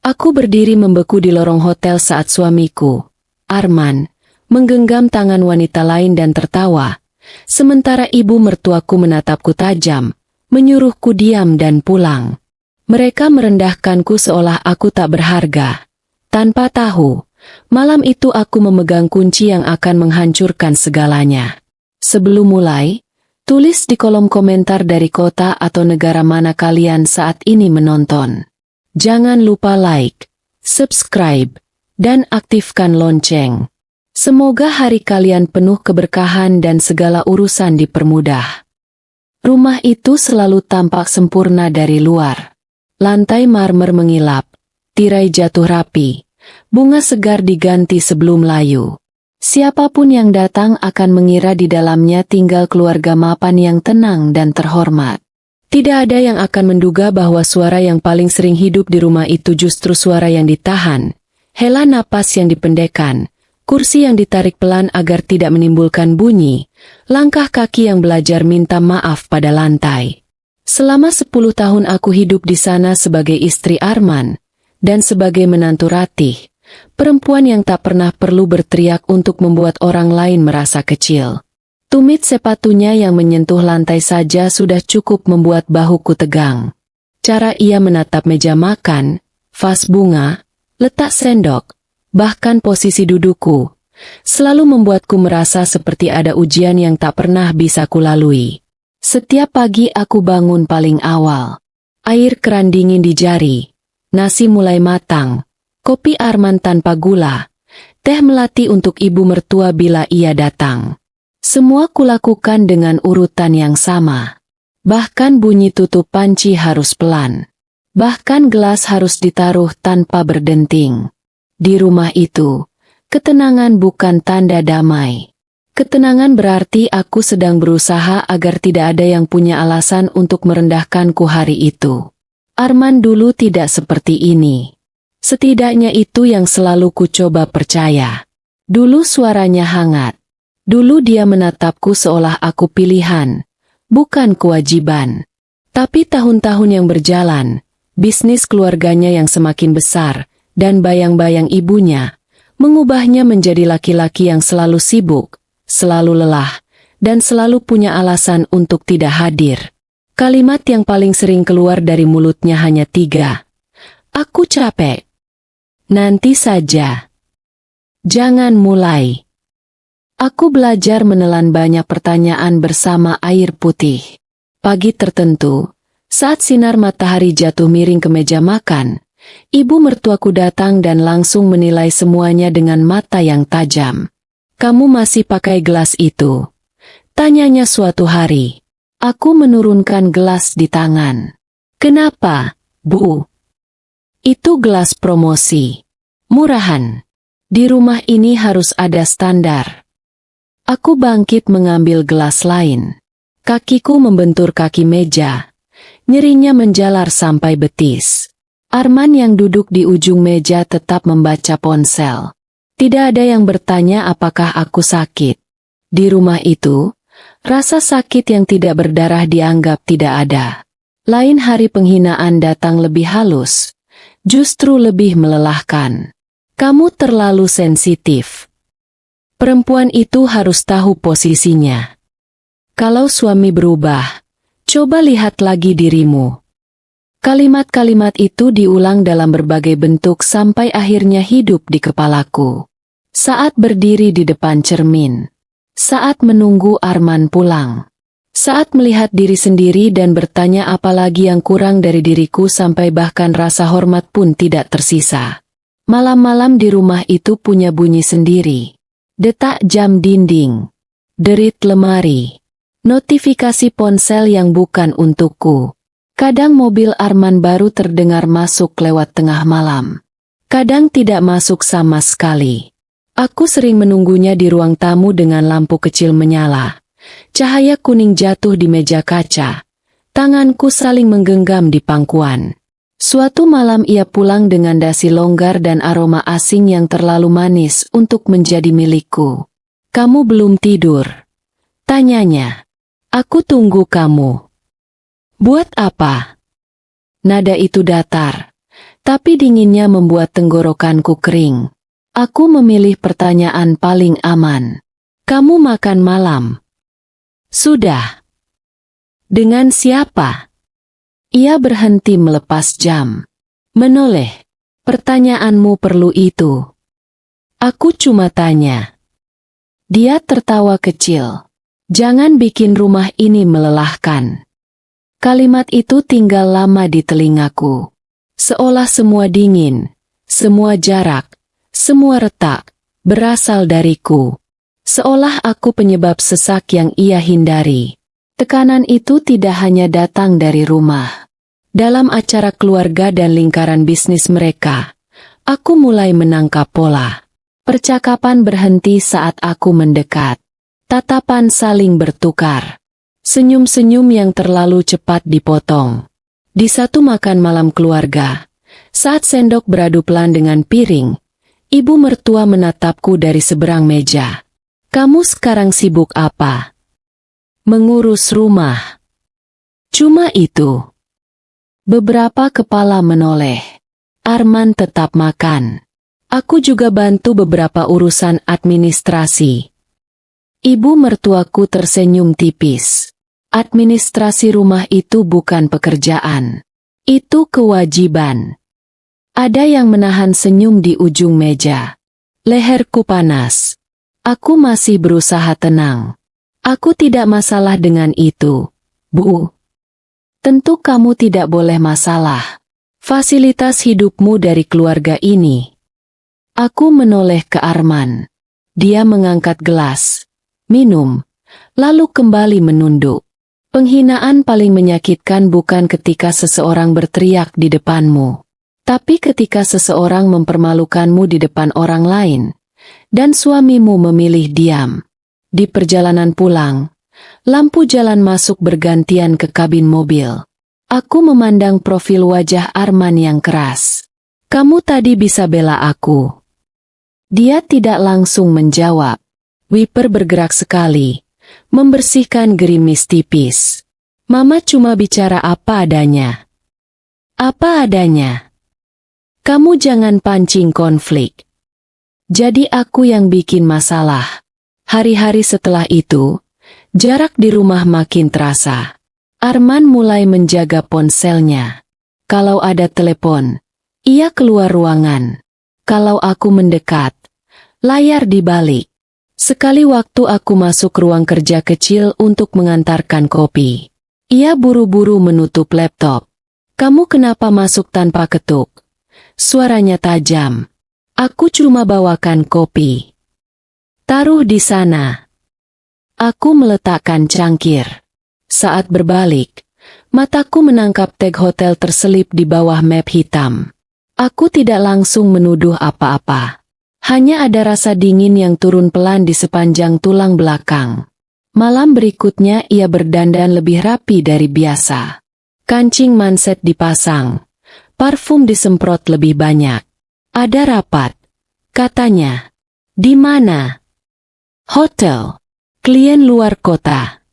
Aku berdiri membeku di lorong hotel saat suamiku, Arman, menggenggam tangan wanita lain dan tertawa, sementara ibu mertuaku menatapku tajam, menyuruhku diam dan pulang. Mereka merendahkanku seolah aku tak berharga. Tanpa tahu, malam itu aku memegang kunci yang akan menghancurkan segalanya. Sebelum mulai, tulis di kolom komentar dari kota atau negara mana kalian saat ini menonton. Jangan lupa like, subscribe, dan aktifkan lonceng. Semoga hari kalian penuh keberkahan dan segala urusan dipermudah. Rumah itu selalu tampak sempurna dari luar. Lantai marmer mengilap, tirai jatuh rapi, bunga segar diganti sebelum layu. Siapapun yang datang akan mengira di dalamnya tinggal keluarga mapan yang tenang dan terhormat. Tidak ada yang akan menduga bahwa suara yang paling sering hidup di rumah itu justru suara yang ditahan, hela napas yang dipendekkan, kursi yang ditarik pelan agar tidak menimbulkan bunyi, langkah kaki yang belajar minta maaf pada lantai. Selama 10 tahun aku hidup di sana sebagai istri Arman, dan sebagai menantu Ratih, perempuan yang tak pernah perlu berteriak untuk membuat orang lain merasa kecil. Tumit sepatunya yang menyentuh lantai saja sudah cukup membuat bahuku tegang. Cara ia menatap meja makan, vas bunga, letak sendok, bahkan posisi dudukku, selalu membuatku merasa seperti ada ujian yang tak pernah bisa kulalui. Setiap pagi aku bangun paling awal. Air keran dingin di jari, nasi mulai matang, kopi Arman tanpa gula, teh melati untuk ibu mertua bila ia datang. Semua kulakukan dengan urutan yang sama. Bahkan bunyi tutup panci harus pelan. Bahkan gelas harus ditaruh tanpa berdenting. Di rumah itu, ketenangan bukan tanda damai. Ketenangan berarti aku sedang berusaha agar tidak ada yang punya alasan untuk merendahkanku hari itu. Arman dulu tidak seperti ini. Setidaknya itu yang selalu ku coba percaya. Dulu suaranya hangat. Dulu dia menatapku seolah aku pilihan, bukan kewajiban. Tapi tahun-tahun yang berjalan, bisnis keluarganya yang semakin besar, dan bayang-bayang ibunya, mengubahnya menjadi laki-laki yang selalu sibuk, selalu lelah, dan selalu punya alasan untuk tidak hadir. Kalimat yang paling sering keluar dari mulutnya hanya 3. Aku capek. Nanti saja. Jangan mulai. Aku belajar menelan banyak pertanyaan bersama air putih. Pagi tertentu, saat sinar matahari jatuh miring ke meja makan, ibu mertuaku datang dan langsung menilai semuanya dengan mata yang tajam. Kamu masih pakai gelas itu? Tanyanya suatu hari. Aku menurunkan gelas di tangan. Kenapa, Bu? Itu gelas promosi. Murahan. Di rumah ini harus ada standar. Aku bangkit mengambil gelas lain. Kakiku membentur kaki meja. Nyerinya menjalar sampai betis. Arman yang duduk di ujung meja tetap membaca ponsel. Tidak ada yang bertanya apakah aku sakit. Di rumah itu, rasa sakit yang tidak berdarah dianggap tidak ada. Lain hari penghinaan datang lebih halus. Justru lebih melelahkan. Kamu terlalu sensitif. Perempuan itu harus tahu posisinya. Kalau suami berubah, coba lihat lagi dirimu. Kalimat-kalimat itu diulang dalam berbagai bentuk sampai akhirnya hidup di kepalaku. Saat berdiri di depan cermin. Saat menunggu Arman pulang. Saat melihat diri sendiri dan bertanya apa lagi yang kurang dari diriku sampai bahkan rasa hormat pun tidak tersisa. Malam-malam di rumah itu punya bunyi sendiri. Detak jam dinding, derit lemari, notifikasi ponsel yang bukan untukku. Kadang mobil Arman baru terdengar masuk lewat tengah malam. Kadang tidak masuk sama sekali. Aku sering menunggunya di ruang tamu dengan lampu kecil menyala. Cahaya kuning jatuh di meja kaca. Tanganku saling menggenggam di pangkuan. Suatu malam ia pulang dengan dasi longgar dan aroma asing yang terlalu manis untuk menjadi milikku. Kamu belum tidur? Tanyanya. Aku tunggu kamu. Buat apa? Nada itu datar. Tapi dinginnya membuat tenggorokanku kering. Aku memilih pertanyaan paling aman. Kamu makan malam? Sudah. Dengan siapa? Ia berhenti melepas jam. Menoleh. Pertanyaanmu perlu itu. Aku cuma tanya. Dia tertawa kecil. Jangan bikin rumah ini melelahkan. Kalimat itu tinggal lama di telingaku. Seolah semua dingin, semua jarak, semua retak, berasal dariku. Seolah aku penyebab sesak yang ia hindari. Tekanan itu tidak hanya datang dari rumah. Dalam acara keluarga dan lingkaran bisnis mereka, aku mulai menangkap pola. Percakapan berhenti saat aku mendekat. Tatapan saling bertukar. Senyum-senyum yang terlalu cepat dipotong. Di satu makan malam keluarga, saat sendok beradu pelan dengan piring, ibu mertua menatapku dari seberang meja. Kamu sekarang sibuk apa? Mengurus rumah. Cuma itu. Beberapa kepala menoleh. Arman tetap makan. Aku juga bantu beberapa urusan administrasi. Ibu mertuaku tersenyum tipis. Administrasi rumah itu bukan pekerjaan. Itu kewajiban. Ada yang menahan senyum di ujung meja. Leherku panas. Aku masih berusaha tenang. Aku tidak masalah dengan itu, Bu. Tentu kamu tidak boleh masalah. Fasilitas hidupmu dari keluarga ini. Aku menoleh ke Arman. Dia mengangkat gelas, minum, lalu kembali menunduk. Penghinaan paling menyakitkan bukan ketika seseorang berteriak di depanmu, tapi ketika seseorang mempermalukanmu di depan orang lain, dan suamimu memilih diam. Di perjalanan pulang, lampu jalan masuk bergantian ke kabin mobil. Aku memandang profil wajah Arman yang keras. Kamu tadi bisa bela aku. Dia tidak langsung menjawab. Wiper bergerak sekali, membersihkan gerimis tipis. Mama cuma bicara apa adanya. Apa adanya? Kamu jangan pancing konflik. Jadi aku yang bikin masalah. Hari-hari setelah itu, jarak di rumah makin terasa. Arman mulai menjaga ponselnya. Kalau ada telepon, ia keluar ruangan. Kalau aku mendekat, layar dibalik. Sekali waktu aku masuk ruang kerja kecil untuk mengantarkan kopi. Ia buru-buru menutup laptop. Kamu kenapa masuk tanpa ketuk? Suaranya tajam. Aku cuma bawakan kopi. Taruh di sana. Aku meletakkan cangkir. Saat berbalik, mataku menangkap tag hotel terselip di bawah map hitam. Aku tidak langsung menuduh apa-apa. Hanya ada rasa dingin yang turun pelan di sepanjang tulang belakang. Malam berikutnya ia berdandan lebih rapi dari biasa. Kancing manset dipasang. Parfum disemprot lebih banyak. Ada rapat. Katanya. Di mana? Hotel. Klien luar kota.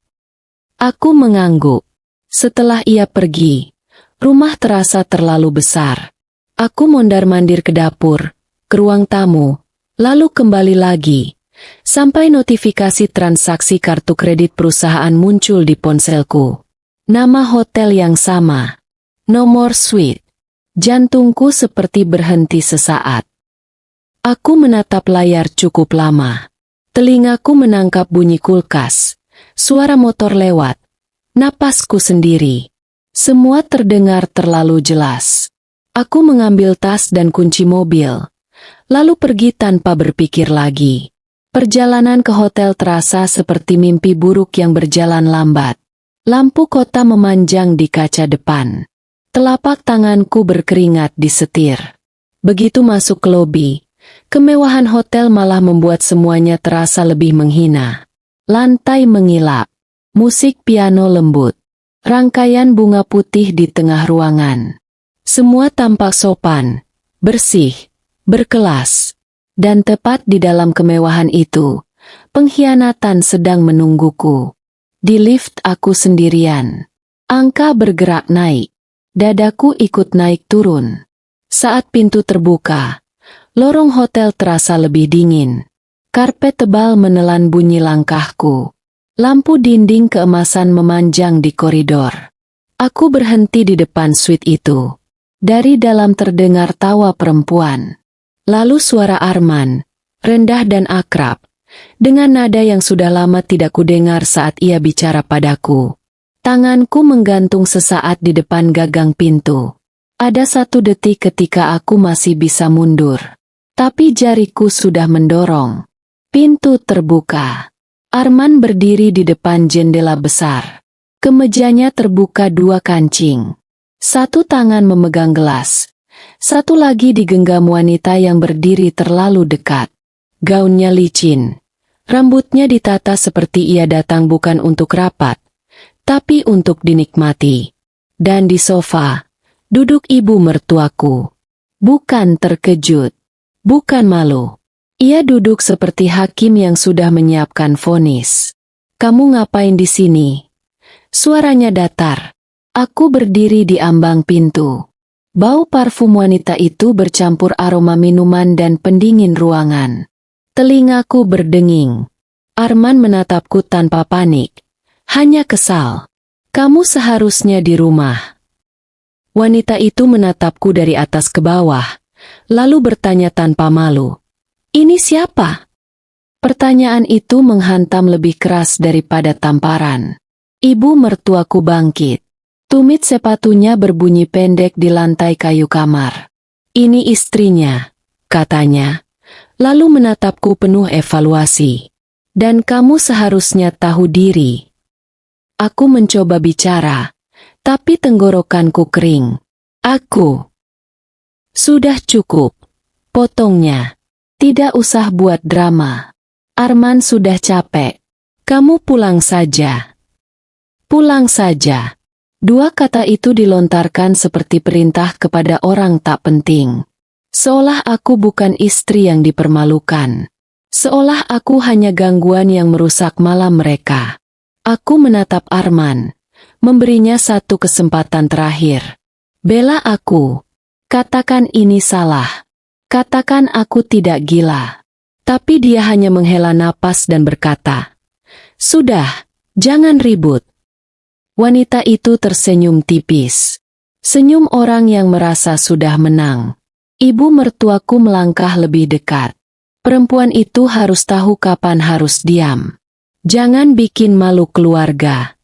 Aku mengangguk. Setelah ia pergi, rumah terasa terlalu besar. Aku mondar-mandir ke dapur, ke ruang tamu, lalu kembali lagi, sampai notifikasi transaksi kartu kredit perusahaan muncul di ponselku. Nama hotel yang sama, nomor suite. Jantungku seperti berhenti sesaat. Aku menatap layar cukup lama. Telingaku menangkap bunyi kulkas, suara motor lewat, napasku sendiri. Semua terdengar terlalu jelas. Aku mengambil tas dan kunci mobil, lalu pergi tanpa berpikir lagi. Perjalanan ke hotel terasa seperti mimpi buruk yang berjalan lambat. Lampu kota memanjang di kaca depan. Telapak tanganku berkeringat di setir. Begitu masuk ke lobi, kemewahan hotel malah membuat semuanya terasa lebih menghina. Lantai mengilap, musik piano lembut, rangkaian bunga putih di tengah ruangan. Semua tampak sopan, bersih, berkelas, dan tepat di dalam kemewahan itu, pengkhianatan sedang menungguku. Di lift aku sendirian. Angka bergerak naik, dadaku ikut naik turun. Saat pintu terbuka, lorong hotel terasa lebih dingin. Karpet tebal menelan bunyi langkahku. Lampu dinding keemasan memanjang di koridor. Aku berhenti di depan suite itu. Dari dalam terdengar tawa perempuan. Lalu suara Arman, rendah dan akrab, dengan nada yang sudah lama tidak kudengar saat ia bicara padaku. Tanganku menggantung sesaat di depan gagang pintu. Ada 1 detik ketika aku masih bisa mundur. Tapi jariku sudah mendorong. Pintu terbuka. Arman berdiri di depan jendela besar. Kemejanya terbuka 2 kancing. 1 tangan memegang gelas. 1 lagi digenggam wanita yang berdiri terlalu dekat. Gaunnya licin. Rambutnya ditata seperti ia datang bukan untuk rapat, tapi untuk dinikmati. Dan di sofa, duduk ibu mertuaku. Bukan terkejut, bukan malu. Ia duduk seperti hakim yang sudah menyiapkan vonis. "Kamu ngapain di sini?" Suaranya datar. Aku berdiri di ambang pintu. Bau parfum wanita itu bercampur aroma minuman dan pendingin ruangan. Telingaku berdenging. Arman menatapku tanpa panik. Hanya kesal. "Kamu seharusnya di rumah." Wanita itu menatapku dari atas ke bawah, lalu bertanya tanpa malu, "Ini siapa?" Pertanyaan itu menghantam lebih keras daripada tamparan. Ibu mertuaku bangkit. Tumit sepatunya berbunyi pendek di lantai kayu kamar. "Ini istrinya," katanya, lalu menatapku penuh evaluasi. "Dan kamu seharusnya tahu diri." Aku mencoba bicara, tapi tenggorokanku kering. Sudah cukup," potongnya. "Tidak usah buat drama. Arman sudah capek. Kamu pulang saja." Pulang saja. 2 kata itu dilontarkan seperti perintah kepada orang tak penting. Seolah aku bukan istri yang dipermalukan. Seolah aku hanya gangguan yang merusak malam mereka. Aku menatap Arman, memberinya 1 kesempatan terakhir. "Bela aku. Katakan ini salah. Katakan aku tidak gila." Tapi dia hanya menghela napas dan berkata, "Sudah, jangan ribut." Wanita itu tersenyum tipis. Senyum orang yang merasa sudah menang. Ibu mertuaku melangkah lebih dekat. Perempuan itu harus tahu kapan harus diam. "Jangan bikin malu keluarga."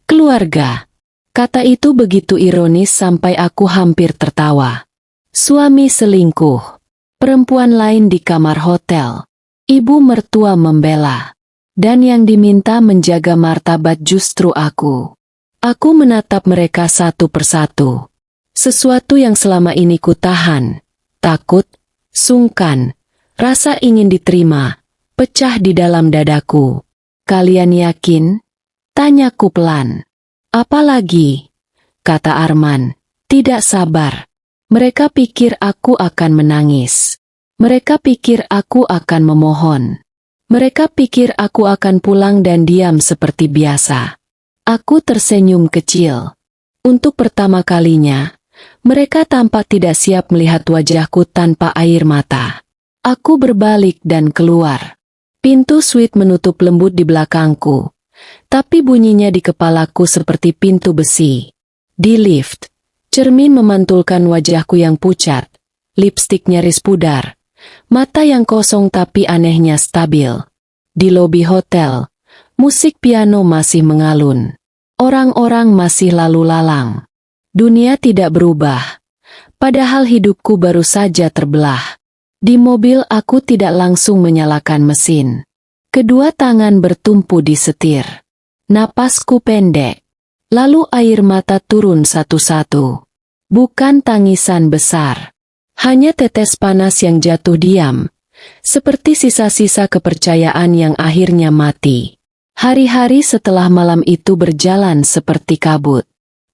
"Keluarga." Kata itu begitu ironis sampai aku hampir tertawa. Suami selingkuh. Perempuan lain di kamar hotel. Ibu mertua membela. Dan yang diminta menjaga martabat justru aku. Aku menatap mereka satu persatu. Sesuatu yang selama ini kutahan, takut, sungkan, rasa ingin diterima, pecah di dalam dadaku. "Kalian yakin?" tanyaku pelan. "Apalagi?" kata Arman, tidak sabar. "Mereka pikir aku akan menangis. Mereka pikir aku akan memohon. Mereka pikir aku akan pulang dan diam seperti biasa." Aku tersenyum kecil. Untuk pertama kalinya, mereka tampak tidak siap melihat wajahku tanpa air mata. Aku berbalik dan keluar. Pintu suite menutup lembut di belakangku. Tapi bunyinya di kepalaku seperti pintu besi. Di lift, cermin memantulkan wajahku yang pucat, lipstik nyaris pudar, mata yang kosong tapi anehnya stabil. Di lobi hotel, musik piano masih mengalun. Orang-orang masih lalu lalang. Dunia tidak berubah. Padahal hidupku baru saja terbelah. Di mobil aku tidak langsung menyalakan mesin. Kedua tangan bertumpu di setir. Napasku pendek. Lalu air mata turun satu-satu. Bukan tangisan besar. Hanya tetes panas yang jatuh diam. Seperti sisa-sisa kepercayaan yang akhirnya mati. Hari-hari setelah malam itu berjalan seperti kabut.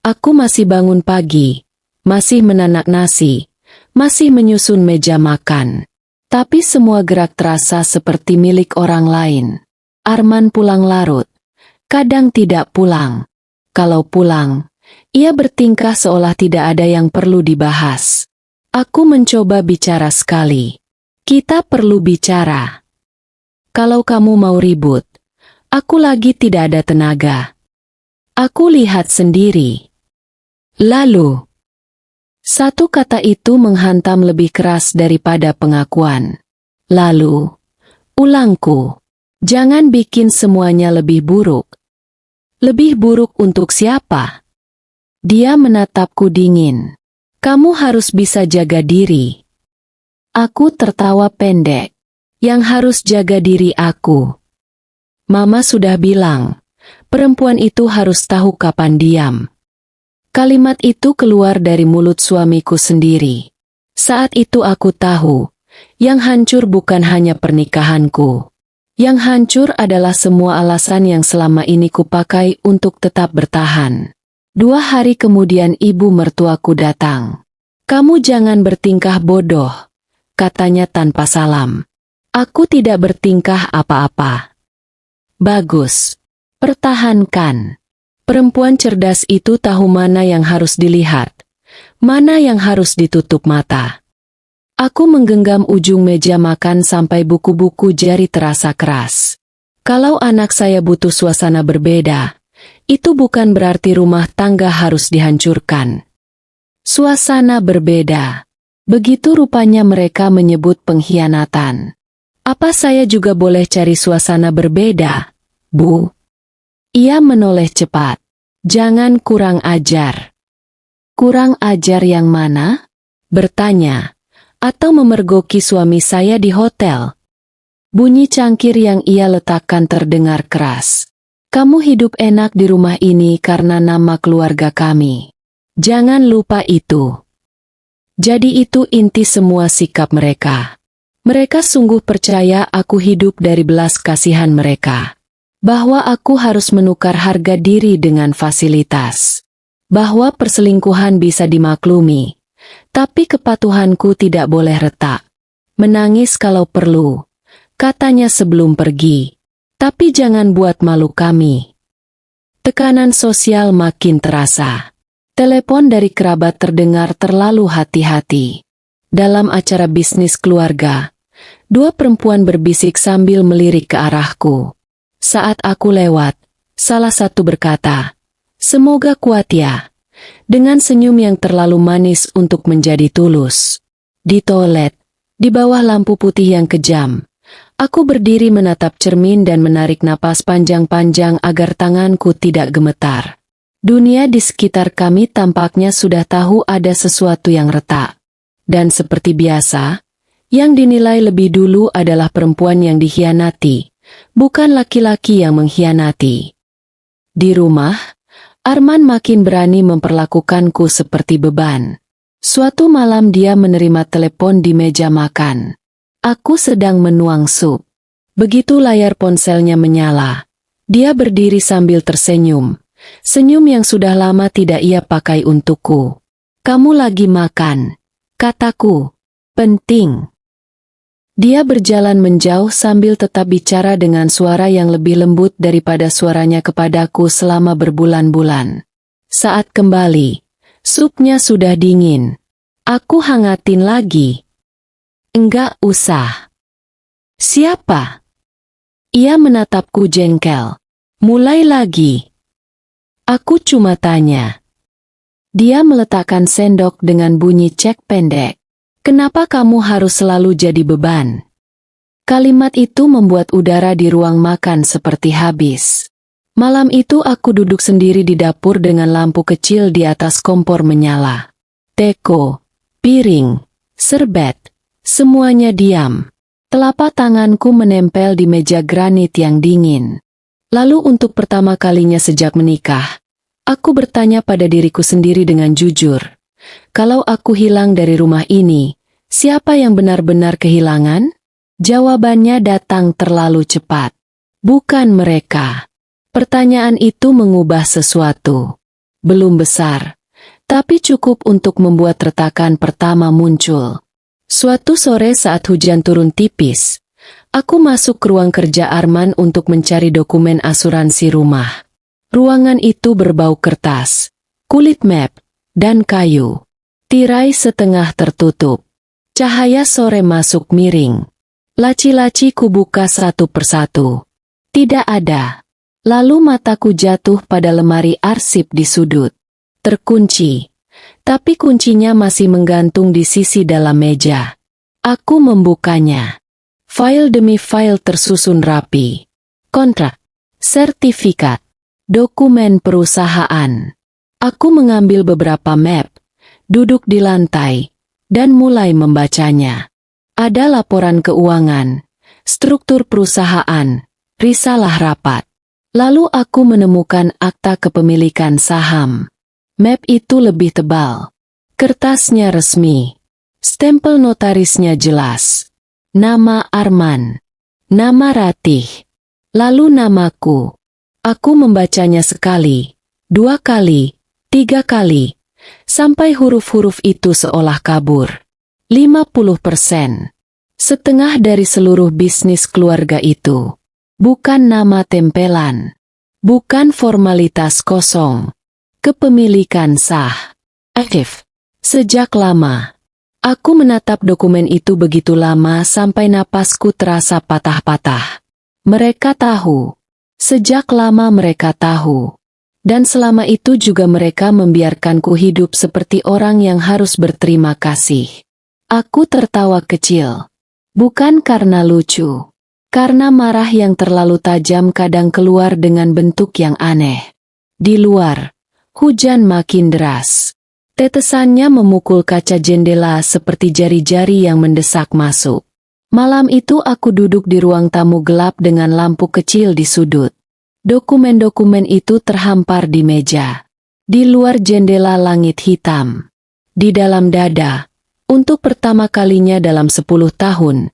Aku masih bangun pagi. Masih menanak nasi. Masih menyusun meja makan. Tapi semua gerak terasa seperti milik orang lain. Arman pulang larut. Kadang tidak pulang. Kalau pulang, ia bertingkah seolah tidak ada yang perlu dibahas. Aku mencoba bicara sekali. Kita perlu bicara. Kalau kamu mau ribut, aku lagi tidak ada tenaga. Aku lihat sendiri. Lalu, satu kata itu menghantam lebih keras daripada pengakuan. Lalu, ulangku, jangan bikin semuanya lebih buruk. Lebih buruk untuk siapa? Dia menatapku dingin. Kamu harus bisa jaga diri. Aku tertawa pendek. Yang harus jaga diri aku. Mama sudah bilang, perempuan itu harus tahu kapan diam. Kalimat itu keluar dari mulut suamiku sendiri. Saat itu aku tahu, yang hancur bukan hanya pernikahanku. Yang hancur adalah semua alasan yang selama ini kupakai untuk tetap bertahan. 2 hari kemudian ibu mertuaku datang. Kamu jangan bertingkah bodoh, katanya tanpa salam. Aku tidak bertingkah apa-apa. Bagus. Pertahankan. Perempuan cerdas itu tahu mana yang harus dilihat, mana yang harus ditutup mata. Aku menggenggam ujung meja makan sampai buku-buku jari terasa keras. Kalau anak saya butuh suasana berbeda, itu bukan berarti rumah tangga harus dihancurkan. Suasana berbeda. Begitu rupanya mereka menyebut pengkhianatan. Apa saya juga boleh cari suasana berbeda, Bu? Ia menoleh cepat. Jangan kurang ajar. Kurang ajar yang mana? Bertanya. Atau memergoki suami saya di hotel. Bunyi cangkir yang ia letakkan terdengar keras. Kamu hidup enak di rumah ini karena nama keluarga kami. Jangan lupa itu. Jadi itu inti semua sikap mereka. Mereka sungguh percaya aku hidup dari belas kasihan mereka. Bahwa aku harus menukar harga diri dengan fasilitas. Bahwa perselingkuhan bisa dimaklumi. Tapi kepatuhanku tidak boleh retak. Menangis kalau perlu. Katanya sebelum pergi. Tapi jangan buat malu kami. Tekanan sosial makin terasa. Telepon dari kerabat terdengar terlalu hati-hati. Dalam acara bisnis keluarga, 2 perempuan berbisik sambil melirik ke arahku. Saat aku lewat, salah satu berkata, "Semoga kuat ya," dengan senyum yang terlalu manis untuk menjadi tulus. Di toilet, di bawah lampu putih yang kejam, aku berdiri menatap cermin dan menarik napas panjang-panjang agar tanganku tidak gemetar. Dunia di sekitar kami tampaknya sudah tahu ada sesuatu yang retak. Dan seperti biasa, yang dinilai lebih dulu adalah perempuan yang dikhianati, bukan laki-laki yang mengkhianati. Di rumah, Arman makin berani memperlakukanku seperti beban. Suatu malam dia menerima telepon di meja makan. Aku sedang menuang sup. Begitu layar ponselnya menyala, dia berdiri sambil tersenyum. Senyum yang sudah lama tidak ia pakai untukku. "Kamu lagi makan," kataku. "Penting." Dia berjalan menjauh sambil tetap bicara dengan suara yang lebih lembut daripada suaranya kepadaku selama berbulan-bulan. Saat kembali, supnya sudah dingin. Aku hangatin lagi. "Enggak usah." "Siapa?" Ia menatapku jengkel. "Mulai lagi." Aku cuma tanya. Dia meletakkan sendok dengan bunyi cek pendek. "Kenapa kamu harus selalu jadi beban?" Kalimat itu membuat udara di ruang makan seperti habis. Malam itu aku duduk sendiri di dapur dengan lampu kecil di atas kompor menyala. Teko, piring, serbet, semuanya diam. Telapak tanganku menempel di meja granit yang dingin. Lalu untuk pertama kalinya sejak menikah, aku bertanya pada diriku sendiri dengan jujur. Kalau aku hilang dari rumah ini, siapa yang benar-benar kehilangan? Jawabannya datang terlalu cepat. Bukan mereka. Pertanyaan itu mengubah sesuatu. Belum besar, tapi cukup untuk membuat retakan pertama muncul. Suatu sore saat hujan turun tipis, aku masuk ke ruang kerja Arman untuk mencari dokumen asuransi rumah. Ruangan itu berbau kertas, kulit map, dan kayu. Tirai setengah tertutup. Cahaya sore masuk miring. Laci-laci kubuka satu persatu. Tidak ada. Lalu mataku jatuh pada lemari arsip di sudut. Terkunci. Tapi kuncinya masih menggantung di sisi dalam meja. Aku membukanya. File demi file tersusun rapi. Kontrak. Sertifikat. Dokumen perusahaan. Aku mengambil beberapa map. Duduk di lantai. Dan mulai membacanya. Ada laporan keuangan, struktur perusahaan, risalah rapat. Lalu aku menemukan akta kepemilikan saham. Map itu lebih tebal. Kertasnya resmi. Stempel notarisnya jelas. Nama Arman. Nama Ratih. Lalu namaku. Aku membacanya sekali, 2 kali, 3 kali. Sampai huruf-huruf itu seolah kabur. 50%. Setengah dari seluruh bisnis keluarga itu. Bukan nama tempelan. Bukan formalitas kosong. Kepemilikan sah. Aktif. Sejak lama. Aku menatap dokumen itu begitu lama sampai napasku terasa patah-patah. Mereka tahu. Sejak lama mereka tahu. Dan selama itu juga mereka membiarkanku hidup seperti orang yang harus berterima kasih. Aku tertawa kecil. Bukan karena lucu. Karena marah yang terlalu tajam kadang keluar dengan bentuk yang aneh. Di luar, hujan makin deras. Tetesannya memukul kaca jendela seperti jari-jari yang mendesak masuk. Malam itu aku duduk di ruang tamu gelap dengan lampu kecil di sudut. Dokumen-dokumen itu terhampar di meja. Di luar jendela langit hitam. Di dalam dada. Untuk pertama kalinya dalam 10 tahun,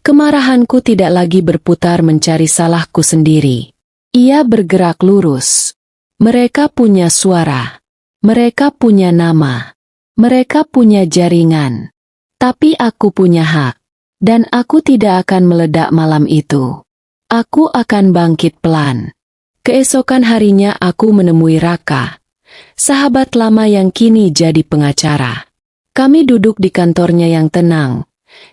kemarahanku tidak lagi berputar mencari salahku sendiri. Ia bergerak lurus. Mereka punya suara. Mereka punya nama. Mereka punya jaringan. Tapi aku punya hak. Dan aku tidak akan meledak malam itu. Aku akan bangkit pelan. Keesokan harinya aku menemui Raka. Sahabat lama yang kini jadi pengacara. Kami duduk di kantornya yang tenang,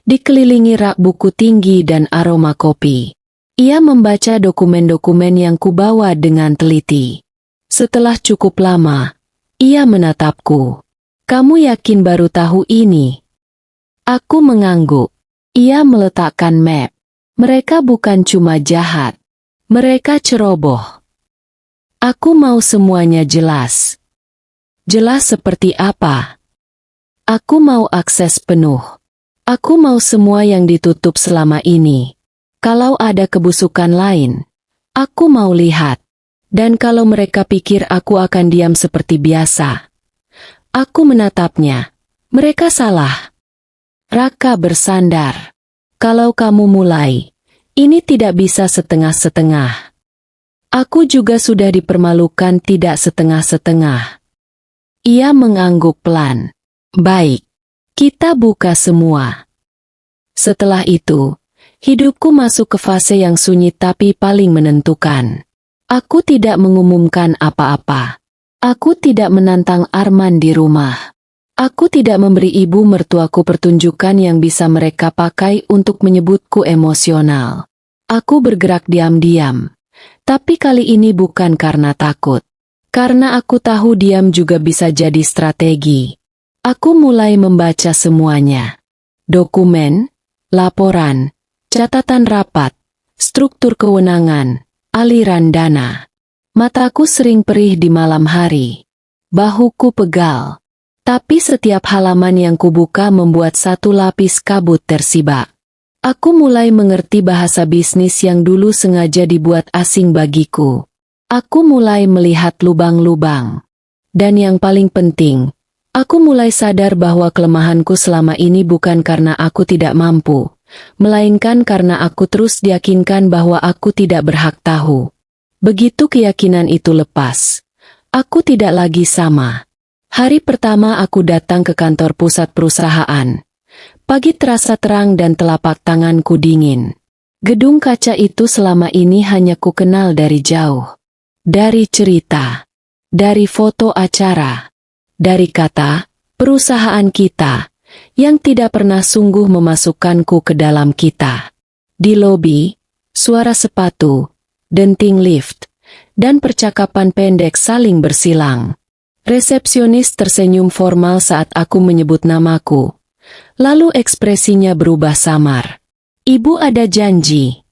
dikelilingi rak buku tinggi dan aroma kopi. Ia membaca dokumen-dokumen yang kubawa dengan teliti. Setelah cukup lama, ia menatapku. Kamu yakin baru tahu ini? Aku mengangguk. Ia meletakkan map. Mereka bukan cuma jahat. Mereka ceroboh. Aku mau semuanya jelas. Jelas seperti apa? Aku mau akses penuh. Aku mau semua yang ditutup selama ini. Kalau ada kebusukan lain, aku mau lihat. Dan kalau mereka pikir aku akan diam seperti biasa, aku menatapnya. Mereka salah. Raka bersandar. Kalau kamu mulai, ini tidak bisa setengah-setengah. Aku juga sudah dipermalukan tidak setengah-setengah. Ia mengangguk pelan. Baik, kita buka semua. Setelah itu, hidupku masuk ke fase yang sunyi tapi paling menentukan. Aku tidak mengumumkan apa-apa. Aku tidak menantang Arman di rumah. Aku tidak memberi ibu mertuaku pertunjukan yang bisa mereka pakai untuk menyebutku emosional. Aku bergerak diam-diam. Tapi kali ini bukan karena takut. Karena aku tahu diam juga bisa jadi strategi. Aku mulai membaca semuanya. Dokumen, laporan, catatan rapat, struktur kewenangan, aliran dana. Mataku sering perih di malam hari. Bahuku pegal. Tapi setiap halaman yang kubuka membuat satu lapis kabut tersibak. Aku mulai mengerti bahasa bisnis yang dulu sengaja dibuat asing bagiku. Aku mulai melihat lubang-lubang. Dan yang paling penting, aku mulai sadar bahwa kelemahanku selama ini bukan karena aku tidak mampu, melainkan karena aku terus diyakinkan bahwa aku tidak berhak tahu. Begitu keyakinan itu lepas, aku tidak lagi sama. Hari pertama aku datang ke kantor pusat perusahaan. Pagi terasa terang dan telapak tanganku dingin. Gedung kaca itu selama ini hanya ku kenal dari jauh. Dari cerita, dari foto acara. Dari kata, Perusahaan kita, yang tidak pernah sungguh memasukkanku ke dalam kita. Di lobi, suara sepatu, denting lift, dan percakapan pendek saling bersilang. Resepsionis tersenyum formal saat aku menyebut namaku. Lalu ekspresinya berubah samar. Ibu ada janji.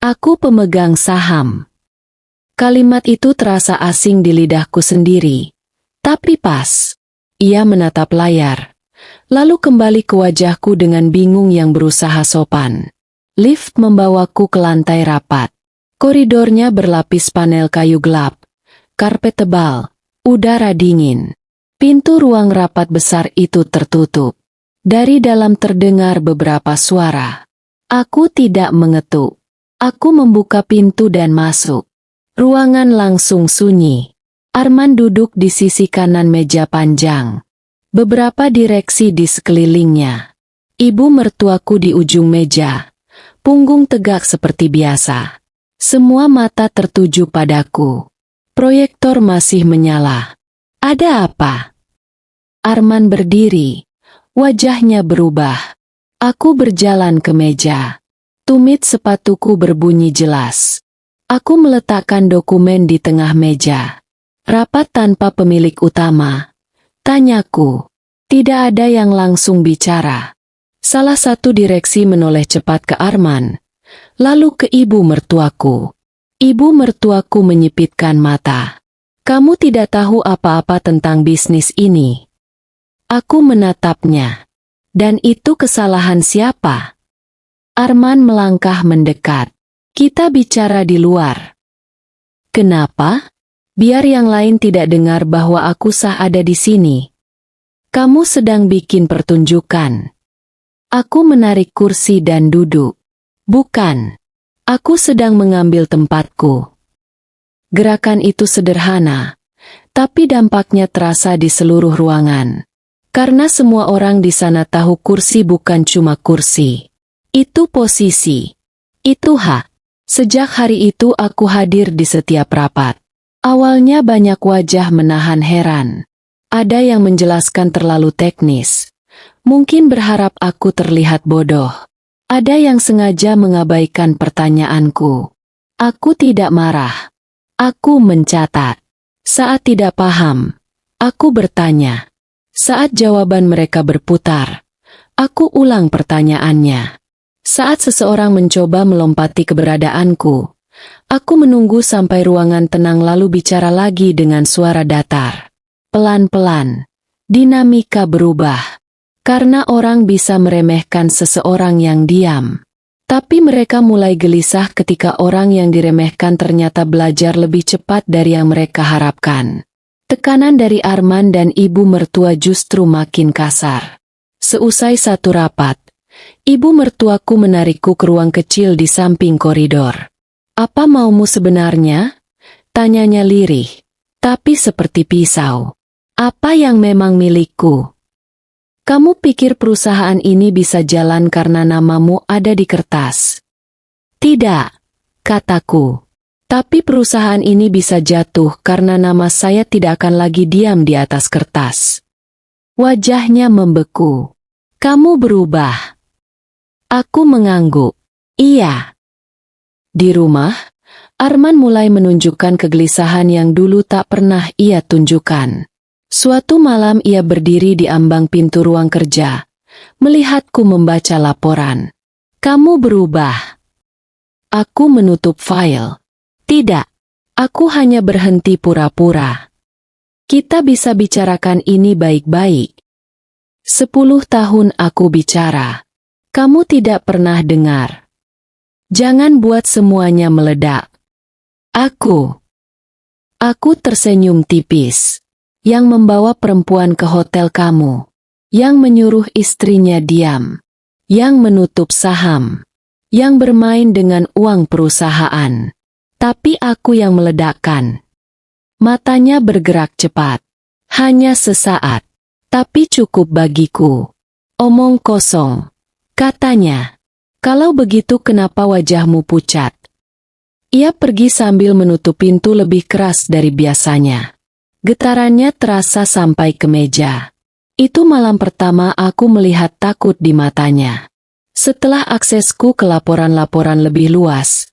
Aku pemegang saham. Kalimat itu terasa asing di lidahku sendiri. Tapi pas. Ia menatap layar. Lalu kembali ke wajahku dengan bingung yang berusaha sopan. Lift membawaku ke lantai rapat. Koridornya berlapis panel kayu gelap. Karpet tebal. Udara dingin. Pintu ruang rapat besar itu tertutup. Dari dalam terdengar beberapa suara. Aku tidak mengetuk. Aku membuka pintu dan masuk. Ruangan langsung sunyi. Arman duduk di sisi kanan meja panjang. Beberapa direksi di sekelilingnya. Ibu mertuaku di ujung meja. Punggung tegak seperti biasa. Semua mata tertuju padaku. Proyektor masih menyala. Ada apa? Arman berdiri. Wajahnya berubah. Aku berjalan ke meja. Tumit sepatuku berbunyi jelas. Aku meletakkan dokumen di tengah meja. Rapat tanpa pemilik utama. Tanyaku. Tidak ada yang langsung bicara. Salah satu direksi menoleh cepat ke Arman. Lalu ke ibu mertuaku. Ibu mertuaku menyipitkan mata. Kamu tidak tahu apa-apa tentang bisnis ini. Aku menatapnya. Dan itu kesalahan siapa? Arman melangkah mendekat. Kita bicara di luar. Kenapa? Biar yang lain tidak dengar bahwa aku sah ada di sini. Kamu sedang bikin pertunjukan. Aku menarik kursi dan duduk. Bukan. Aku sedang mengambil tempatku. Gerakan itu sederhana, tapi dampaknya terasa di seluruh ruangan. Karena semua orang di sana tahu kursi bukan cuma kursi. Itu posisi. Itu hak. Sejak hari itu aku hadir di setiap rapat. Awalnya banyak wajah menahan heran. Ada yang menjelaskan terlalu teknis. Mungkin berharap aku terlihat bodoh. Ada yang sengaja mengabaikan pertanyaanku. Aku tidak marah. Aku mencatat. Saat tidak paham, aku bertanya. Saat jawaban mereka berputar, aku ulang pertanyaannya. Saat seseorang mencoba melompati keberadaanku, aku menunggu sampai ruangan tenang lalu bicara lagi dengan suara datar. Pelan-pelan, dinamika berubah. Karena orang bisa meremehkan seseorang yang diam. Tapi mereka mulai gelisah ketika orang yang diremehkan ternyata belajar lebih cepat dari yang mereka harapkan. Tekanan dari Arman dan ibu mertua justru makin kasar. Seusai satu rapat, ibu mertuaku menarikku ke ruang kecil di samping koridor. Apa maumu sebenarnya? Tanyanya lirih, tapi seperti pisau. Apa yang memang milikku? Kamu pikir perusahaan ini bisa jalan karena namamu ada di kertas? Tidak, kataku. Tapi perusahaan ini bisa jatuh karena nama saya tidak akan lagi diam di atas kertas. Wajahnya membeku. Kamu berubah. Aku mengangguk. Iya. Di rumah, Arman mulai menunjukkan kegelisahan yang dulu tak pernah ia tunjukkan. Suatu malam ia berdiri di ambang pintu ruang kerja, melihatku membaca laporan. Kamu berubah. Aku menutup file. Tidak, aku hanya berhenti pura-pura. Kita bisa bicarakan ini baik-baik. 10 tahun aku bicara. Kamu tidak pernah dengar. Jangan buat semuanya meledak. Aku tersenyum tipis. Yang membawa perempuan ke hotel kamu, yang menyuruh istrinya diam, yang menutup saham, yang bermain dengan uang perusahaan. Tapi aku yang meledakkan. Matanya bergerak cepat. Hanya sesaat, tapi cukup bagiku. Omong kosong, katanya. Kalau begitu kenapa wajahmu pucat? Ia pergi sambil menutup pintu lebih keras dari biasanya. Getarannya terasa sampai ke meja. Itu malam pertama aku melihat takut di matanya. Setelah aksesku ke laporan-laporan lebih luas,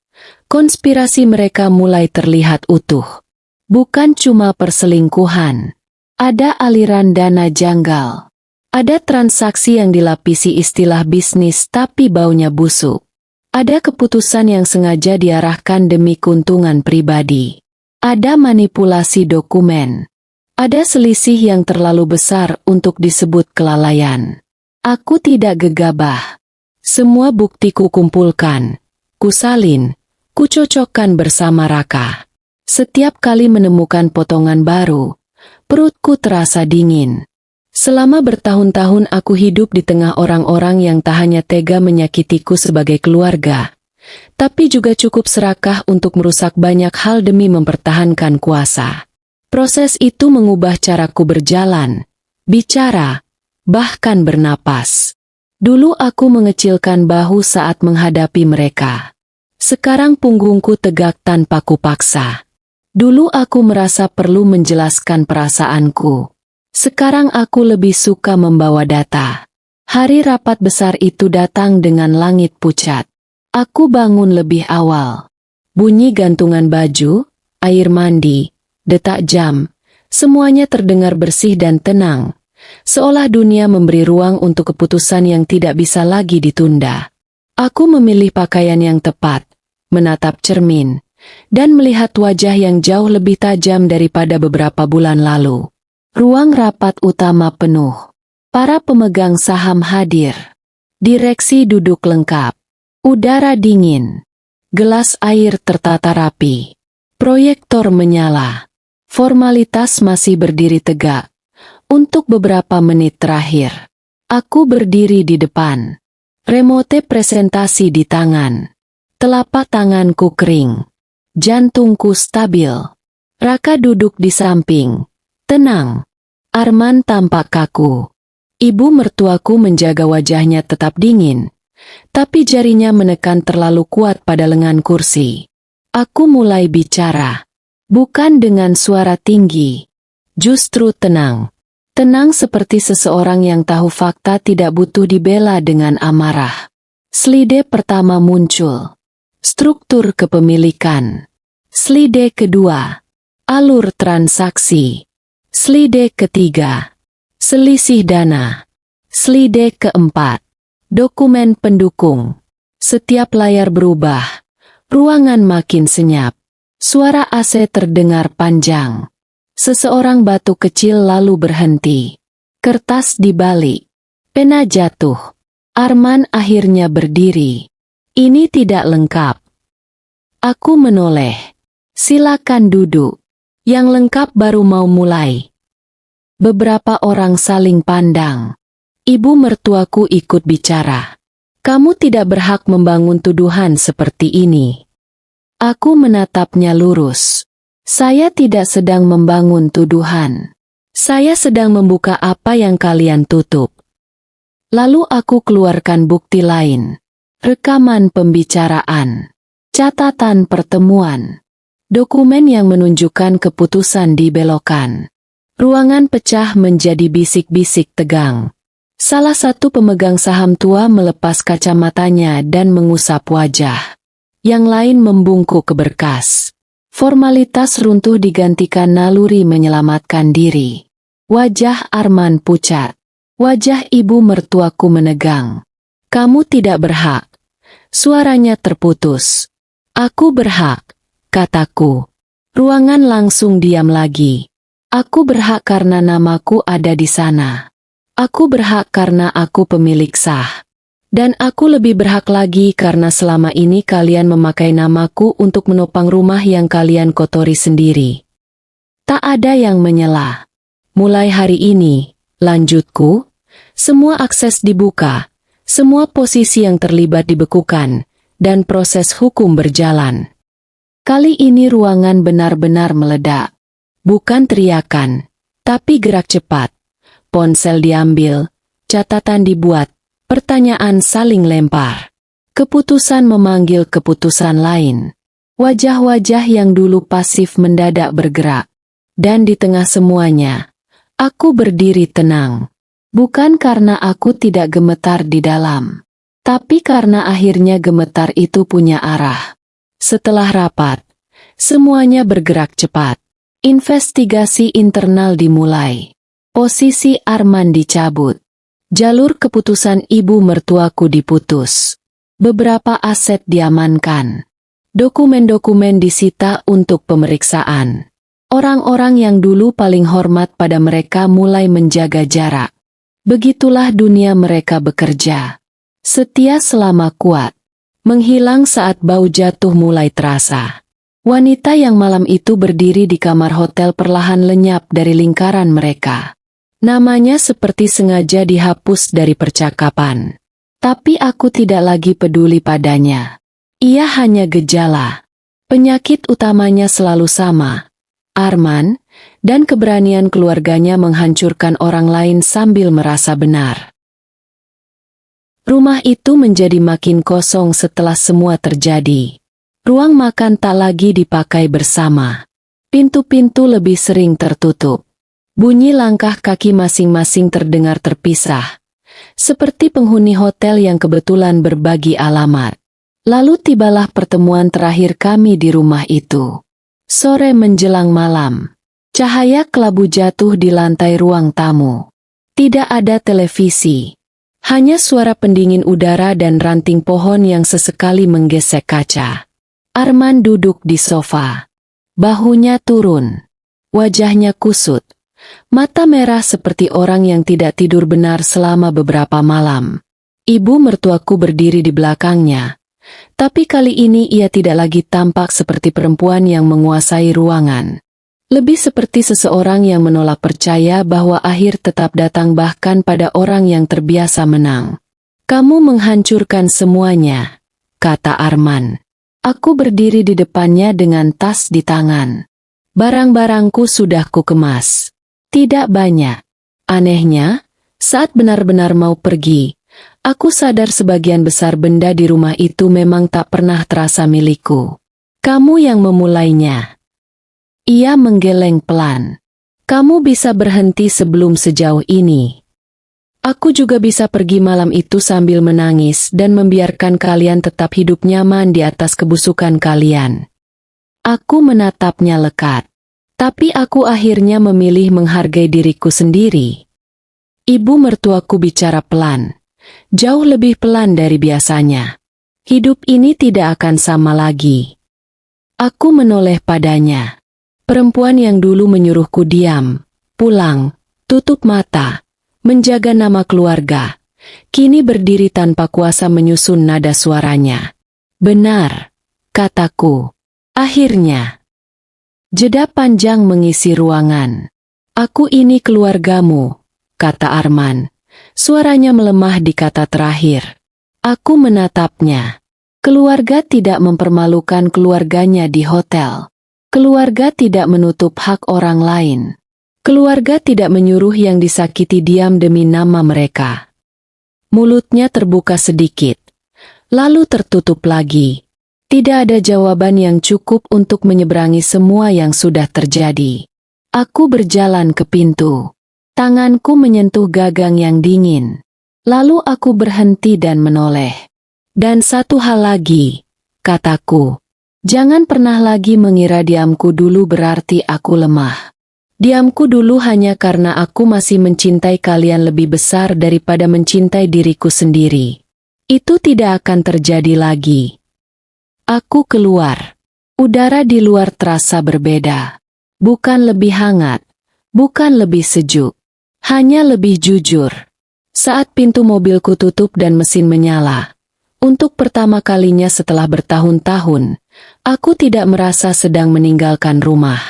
konspirasi mereka mulai terlihat utuh. Bukan cuma perselingkuhan. Ada aliran dana janggal. Ada transaksi yang dilapisi istilah bisnis tapi baunya busuk. Ada keputusan yang sengaja diarahkan demi keuntungan pribadi. Ada manipulasi dokumen. Ada selisih yang terlalu besar untuk disebut kelalaian. Aku tidak gegabah. Semua bukti kukumpulkan, kusalin, kucocokkan bersama Raka. Setiap kali menemukan potongan baru, perutku terasa dingin. Selama bertahun-tahun aku hidup di tengah orang-orang yang tak hanya tega menyakitiku sebagai keluarga, tapi juga cukup serakah untuk merusak banyak hal demi mempertahankan kuasa. Proses itu mengubah caraku berjalan, bicara, bahkan bernapas. Dulu aku mengecilkan bahu saat menghadapi mereka. Sekarang punggungku tegak tanpa kupaksa. Dulu aku merasa perlu menjelaskan perasaanku. Sekarang aku lebih suka membawa data. Hari rapat besar itu datang dengan langit pucat. Aku bangun lebih awal. Bunyi gantungan baju, air mandi, detak jam, semuanya terdengar bersih dan tenang. Seolah dunia memberi ruang untuk keputusan yang tidak bisa lagi ditunda. Aku memilih pakaian yang tepat, menatap cermin, dan melihat wajah yang jauh lebih tajam daripada beberapa bulan lalu. Ruang rapat utama penuh. Para pemegang saham hadir. Direksi duduk lengkap. Udara dingin. Gelas air tertata rapi. Proyektor menyala. Formalitas masih berdiri tegak. Untuk beberapa menit terakhir, aku berdiri di depan. Remote presentasi di tangan. Telapak tanganku kering. Jantungku stabil. Raka duduk di samping. Tenang. Arman tampak kaku. Ibu mertuaku menjaga wajahnya tetap dingin, tapi jarinya menekan terlalu kuat pada lengan kursi. Aku mulai bicara. Bukan dengan suara tinggi. Justru tenang. Tenang seperti seseorang yang tahu fakta tidak butuh dibela dengan amarah. Slide pertama muncul. Struktur kepemilikan. Slide kedua. Alur transaksi. Slide ketiga. Selisih dana. Slide keempat. Dokumen pendukung. Setiap layar berubah. Ruangan makin senyap. Suara AC terdengar panjang. Seseorang batuk kecil lalu berhenti. Kertas dibalik. Pena jatuh. Arman akhirnya berdiri. Ini tidak lengkap. Aku menoleh. Silakan duduk. Yang lengkap baru mau mulai. Beberapa orang saling pandang. Ibu mertuaku ikut bicara. Kamu tidak berhak membangun tuduhan seperti ini. Aku menatapnya lurus. Saya tidak sedang membangun tuduhan. Saya sedang membuka apa yang kalian tutup. Lalu aku keluarkan bukti lain. Rekaman pembicaraan. Catatan pertemuan. Dokumen yang menunjukkan keputusan dibelokkan. Ruangan pecah menjadi bisik-bisik tegang. Salah satu pemegang saham tua melepas kacamatanya dan mengusap wajah. Yang lain membungkuk ke berkas. Formalitas runtuh digantikan naluri menyelamatkan diri. Wajah Arman pucat. Wajah ibu mertuaku menegang. Kamu tidak berhak. Suaranya terputus. Aku berhak, kataku. Ruangan langsung diam lagi. Aku berhak karena namaku ada di sana. Aku berhak karena aku pemilik sah. Dan aku lebih berhak lagi karena selama ini kalian memakai namaku untuk menopang rumah yang kalian kotori sendiri. Tak ada yang menyela. Mulai hari ini, lanjutku, semua akses dibuka, semua posisi yang terlibat dibekukan, dan proses hukum berjalan. Kali ini ruangan benar-benar meledak. Bukan teriakan, tapi gerak cepat. Ponsel diambil, catatan dibuat, pertanyaan saling lempar. Keputusan memanggil keputusan lain. Wajah-wajah yang dulu pasif mendadak bergerak. Dan di tengah semuanya, aku berdiri tenang. Bukan karena aku tidak gemetar di dalam, tapi karena akhirnya gemetar itu punya arah. Setelah rapat, semuanya bergerak cepat. Investigasi internal dimulai. Posisi Arman dicabut. Jalur keputusan ibu mertuaku diputus. Beberapa aset diamankan. Dokumen-dokumen disita untuk pemeriksaan. Orang-orang yang dulu paling hormat pada mereka mulai menjaga jarak. Begitulah dunia mereka bekerja. Setia selama kuat. Menghilang saat bau jatuh mulai terasa. Wanita yang malam itu berdiri di kamar hotel perlahan lenyap dari lingkaran mereka. Namanya seperti sengaja dihapus dari percakapan. Tapi aku tidak lagi peduli padanya. Ia hanya gejala. Penyakit utamanya selalu sama. Arman, dan keberanian keluarganya menghancurkan orang lain sambil merasa benar. Rumah itu menjadi makin kosong setelah semua terjadi. Ruang makan tak lagi dipakai bersama. Pintu-pintu lebih sering tertutup. Bunyi langkah kaki masing-masing terdengar terpisah. Seperti penghuni hotel yang kebetulan berbagi alamat. Lalu tibalah pertemuan terakhir kami di rumah itu. Sore menjelang malam. Cahaya kelabu jatuh di lantai ruang tamu. Tidak ada televisi. Hanya suara pendingin udara dan ranting pohon yang sesekali menggesek kaca. Arman duduk di sofa. Bahunya turun. Wajahnya kusut. Mata merah seperti orang yang tidak tidur benar selama beberapa malam. Ibu mertuaku berdiri di belakangnya. Tapi kali ini ia tidak lagi tampak seperti perempuan yang menguasai ruangan. Lebih seperti seseorang yang menolak percaya bahwa akhir tetap datang bahkan pada orang yang terbiasa menang. "Kamu menghancurkan semuanya," kata Arman. Aku berdiri di depannya dengan tas di tangan. Barang-barangku sudah kukemas. Tidak banyak. Anehnya, saat benar-benar mau pergi, aku sadar sebagian besar benda di rumah itu memang tak pernah terasa milikku. Kamu yang memulainya. Ia menggeleng pelan. Kamu bisa berhenti sebelum sejauh ini. Aku juga bisa pergi malam itu sambil menangis dan membiarkan kalian tetap hidup nyaman di atas kebusukan kalian. Aku menatapnya lekat. Tapi aku akhirnya memilih menghargai diriku sendiri. Ibu mertuaku bicara pelan. Jauh lebih pelan dari biasanya. Hidup ini tidak akan sama lagi. Aku menoleh padanya. Perempuan yang dulu menyuruhku diam, pulang, tutup mata, menjaga nama keluarga, kini berdiri tanpa kuasa menyusun nada suaranya. Benar, kataku. Akhirnya. Jeda panjang mengisi ruangan. Aku ini keluargamu, kata Arman. Suaranya melemah di kata terakhir. Aku menatapnya. Keluarga tidak mempermalukan keluarganya di hotel. Keluarga tidak menutup hak orang lain. Keluarga tidak menyuruh yang disakiti diam demi nama mereka. Mulutnya terbuka sedikit, lalu tertutup lagi. Tidak ada jawaban yang cukup untuk menyeberangi semua yang sudah terjadi. Aku berjalan ke pintu. Tanganku menyentuh gagang yang dingin. Lalu aku berhenti dan menoleh. Dan satu hal lagi, kataku. Jangan pernah lagi mengira diamku dulu berarti aku lemah. Diamku dulu hanya karena aku masih mencintai kalian lebih besar daripada mencintai diriku sendiri. Itu tidak akan terjadi lagi. Aku keluar. Udara di luar terasa berbeda. Bukan lebih hangat, bukan lebih sejuk, hanya lebih jujur. Saat pintu mobilku tutup dan mesin menyala, untuk pertama kalinya setelah bertahun-tahun, aku tidak merasa sedang meninggalkan rumah.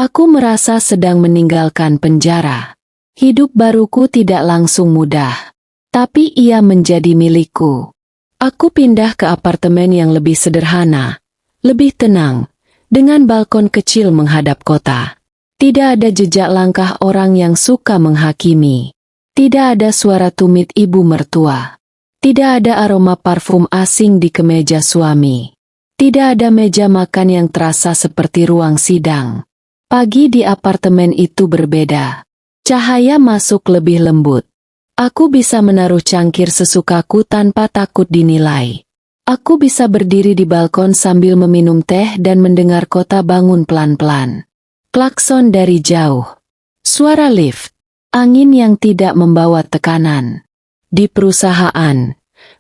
Aku merasa sedang meninggalkan penjara. Hidup baruku tidak langsung mudah, tapi ia menjadi milikku. Aku pindah ke apartemen yang lebih sederhana, lebih tenang, dengan balkon kecil menghadap kota. Tidak ada jejak langkah orang yang suka menghakimi. Tidak ada suara tumit ibu mertua. Tidak ada aroma parfum asing di kemeja suami. Tidak ada meja makan yang terasa seperti ruang sidang. Pagi di apartemen itu berbeda. Cahaya masuk lebih lembut. Aku bisa menaruh cangkir sesukaku tanpa takut dinilai. Aku bisa berdiri di balkon sambil meminum teh dan mendengar kota bangun pelan-pelan. Klakson dari jauh. Suara lift. Angin yang tidak membawa tekanan. Di perusahaan,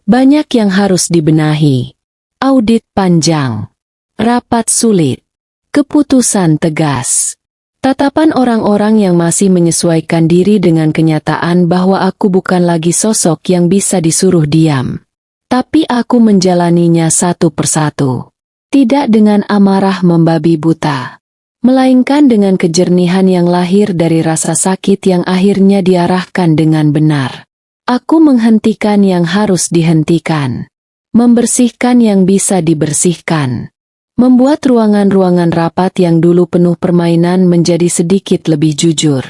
banyak yang harus dibenahi. Audit panjang. Rapat sulit. Keputusan tegas. Tatapan orang-orang yang masih menyesuaikan diri dengan kenyataan bahwa aku bukan lagi sosok yang bisa disuruh diam. Tapi aku menjalaninya satu persatu. Tidak dengan amarah membabi buta, melainkan dengan kejernihan yang lahir dari rasa sakit yang akhirnya diarahkan dengan benar. Aku menghentikan yang harus dihentikan. Membersihkan yang bisa dibersihkan. Membuat ruangan-ruangan rapat yang dulu penuh permainan menjadi sedikit lebih jujur.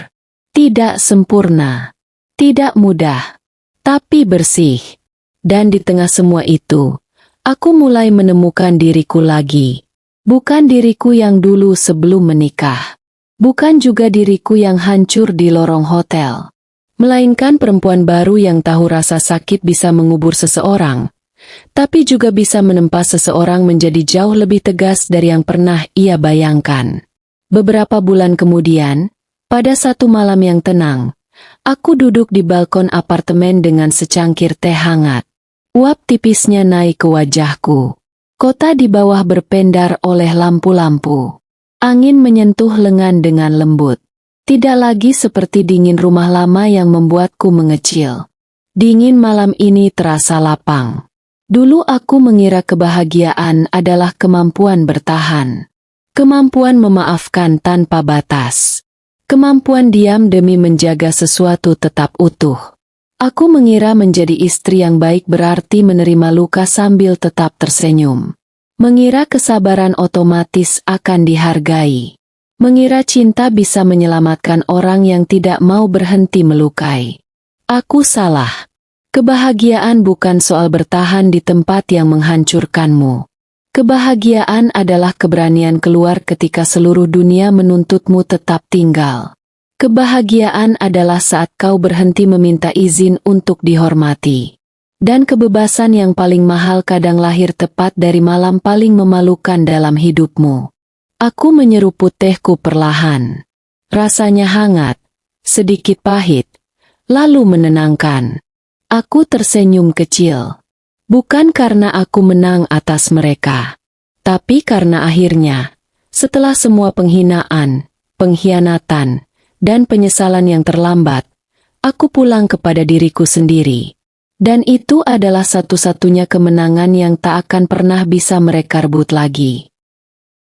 Tidak sempurna, tidak mudah, tapi bersih. Dan di tengah semua itu, aku mulai menemukan diriku lagi. Bukan diriku yang dulu sebelum menikah. Bukan juga diriku yang hancur di lorong hotel. Melainkan perempuan baru yang tahu rasa sakit bisa mengubur seseorang. Tapi juga bisa menempa seseorang menjadi jauh lebih tegas dari yang pernah ia bayangkan. Beberapa bulan kemudian, pada satu malam yang tenang, aku duduk di balkon apartemen dengan secangkir teh hangat. Uap tipisnya naik ke wajahku. Kota di bawah berpendar oleh lampu-lampu. Angin menyentuh lengan dengan lembut. Tidak lagi seperti dingin rumah lama yang membuatku mengecil. Dingin malam ini terasa lapang. Dulu aku mengira kebahagiaan adalah kemampuan bertahan. Kemampuan memaafkan tanpa batas. Kemampuan diam demi menjaga sesuatu tetap utuh. Aku mengira menjadi istri yang baik berarti menerima luka sambil tetap tersenyum. Mengira kesabaran otomatis akan dihargai. Mengira cinta bisa menyelamatkan orang yang tidak mau berhenti melukai. Aku salah. Kebahagiaan bukan soal bertahan di tempat yang menghancurkanmu. Kebahagiaan adalah keberanian keluar ketika seluruh dunia menuntutmu tetap tinggal. Kebahagiaan adalah saat kau berhenti meminta izin untuk dihormati. Dan kebebasan yang paling mahal kadang lahir tepat dari malam paling memalukan dalam hidupmu. Aku menyeruput tehku perlahan. Rasanya hangat, sedikit pahit, lalu menenangkan. Aku tersenyum kecil. Bukan karena aku menang atas mereka. Tapi karena akhirnya, setelah semua penghinaan, pengkhianatan, dan penyesalan yang terlambat, aku pulang kepada diriku sendiri. Dan itu adalah satu-satunya kemenangan yang tak akan pernah bisa mereka rebut lagi.